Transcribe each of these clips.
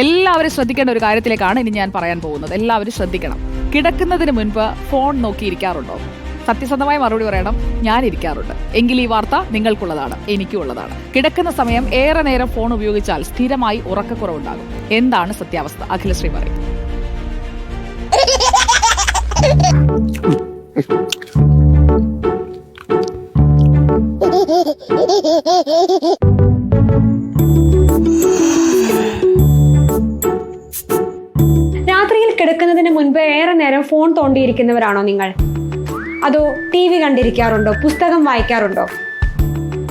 എല്ലാവരും ശ്രദ്ധിക്കേണ്ട ഒരു കാര്യത്തിലേക്കാണ് ഇനി ഞാൻ പറയാൻ പോകുന്നത്. എല്ലാവരും ശ്രദ്ധിക്കണം. കിടക്കുന്നതിന് മുൻപ് ഫോൺ നോക്കിയിരിക്കാറുണ്ടോ? സത്യസന്ധമായ മറുപടി പറയണം. ഞാൻ ഇരിക്കാറുണ്ട്. എങ്കിൽ ഈ വാർത്ത നിങ്ങൾക്കുള്ളതാണ്, എനിക്കും ഉള്ളതാണ്. കിടക്കുന്ന സമയം ഏറെ നേരം ഫോൺ ഉപയോഗിച്ചാൽ സ്ഥിരമായി ഉറക്കക്കുറവുണ്ടാകും. എന്താണ് സത്യാവസ്ഥ? അഖിലശ്രീ പറയും. രാത്രിയിൽ കിടക്കുന്നതിന് മുൻപ് ഏറെ നേരം ഫോൺ തോണ്ടിയിരിക്കുന്നവരാണോ നിങ്ങൾ? അതോ TV കണ്ടിരിക്കാറുണ്ടോ? പുസ്തകം വായിക്കാറുണ്ടോ?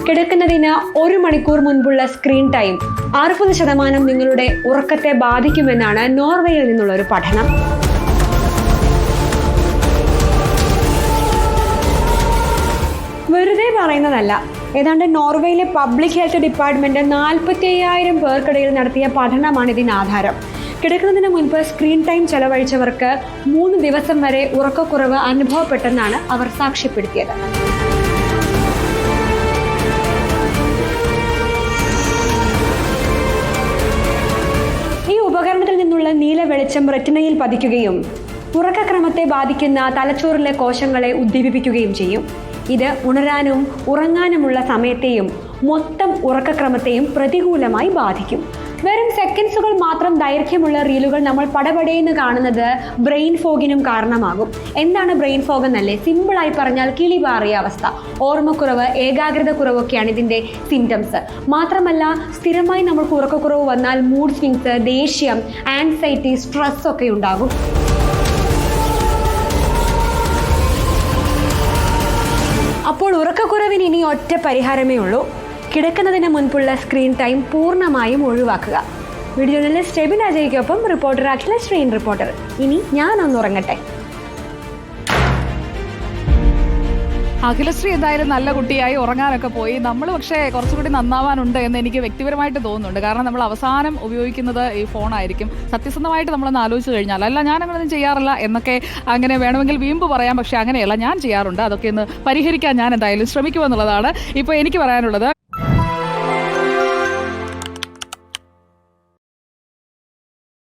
കിടക്കുന്നതിന് 1 മണിക്കൂർ മുൻപുള്ള സ്ക്രീൻ ടൈം 60% നിങ്ങളുടെ ഉറക്കത്തെ ബാധിക്കുമെന്നാണ് നോർവേയിൽ നിന്നുള്ള ഒരു പഠനം. വെറുതെ പറയുന്നതല്ല. ഏതാണ്ട് നോർവേയിലെ പബ്ലിക് ഹെൽത്ത് ഡിപ്പാർട്ട്മെന്റ് 45,000 പേർക്കിടയിൽ നടത്തിയ പഠനമാണ് ഇതിനാധാരം. കിടക്കുന്നതിന് മുൻപ് സ്ക്രീൻ ടൈം ചെലവഴിച്ചവർക്ക് 3 ദിവസം വരെ ഉറക്കക്കുറവ് അനുഭവപ്പെട്ടെന്നാണ് അവർ സാക്ഷ്യപ്പെടുത്തിയത്. ഈ ഉപകരണത്തിൽ നിന്നുള്ള നീല വെളിച്ചം റെറ്റിനയിൽ പതിക്കുകയും ഉറക്കക്രമത്തെ ബാധിക്കുന്ന തലച്ചോറിലെ കോശങ്ങളെ ഉദ്ദീപിപ്പിക്കുകയും ചെയ്യും. ഇത് ഉണരാനും ഉറങ്ങാനുമുള്ള സമയത്തെയും മൊത്തം ഉറക്കക്രമത്തെയും പ്രതികൂലമായി ബാധിക്കും. വെറും സെക്കൻഡ്സുകൾ മാത്രം ദൈർഘ്യമുള്ള റീലുകൾ നമ്മൾ പടപടയെന്ന് കാണുന്നത് ബ്രെയിൻ ഫോഗിനും കാരണമാകും. എന്താണ് ബ്രെയിൻ ഫോഗ് എന്നല്ലേ? സിമ്പിളായി പറഞ്ഞാൽ കിളിപാറിയ അവസ്ഥ, ഓർമ്മക്കുറവ്, ഏകാഗ്രത കുറവൊക്കെയാണ് ഇതിൻ്റെ സിംറ്റംസ്. മാത്രമല്ല, സ്ഥിരമായി നമ്മൾക്ക് ഉറക്കക്കുറവ് വന്നാൽ മൂഡ് സ്വിങ്സ്, ദേഷ്യം, ആൻസൈറ്റി, സ്ട്രെസ് ഒക്കെ ഉണ്ടാകും. അപ്പോൾ ഉറക്കക്കുറവിന് ഇനി ഒറ്റ പരിഹാരമേ ഉള്ളൂ. കിടക്കുന്നതിന് മുൻപുള്ള സ്ക്രീൻ ടൈം പൂർണ്ണമായും ഒഴിവാക്കുക. വീഡിയോ ജേർണലിസ്റ്റ് എബിൻ അജയ്ക്കൊപ്പം റിപ്പോർട്ടർ അഖിലശ്രീ റിപ്പോർട്ടർ. ഇനി ഞാനൊന്ന് ഉറങ്ങട്ടെ. അഖിലശ്രീ എന്തായാലും നല്ല കുട്ടിയായി ഉറങ്ങാനൊക്കെ പോയി. നമ്മൾ പക്ഷേ കുറച്ചുകൂടി നന്നാവാനുണ്ട് എന്ന് എനിക്ക് വ്യക്തിപരമായിട്ട് തോന്നുന്നുണ്ട്. കാരണം നമ്മൾ അവസാനം ഉപയോഗിക്കുന്നത് ഈ ഫോണായിരിക്കും. സത്യസന്ധമായിട്ട് നമ്മളൊന്ന് ആലോചിച്ച് കഴിഞ്ഞാൽ, അല്ല ഞാൻ അങ്ങനെയൊന്നും ചെയ്യാറില്ല എന്നൊക്കെ അങ്ങനെ വേണമെങ്കിൽ വീമ്പ് പറയാം. പക്ഷേ അങ്ങനെയല്ല, ഞാൻ ചെയ്യാറുണ്ട്. അതൊക്കെ ഒന്ന് പരിഹരിക്കാൻ ഞാൻ എന്തായാലും ശ്രമിക്കുമെന്നുള്ളതാണ് ഇപ്പോൾ എനിക്ക് പറയാനുള്ളത്.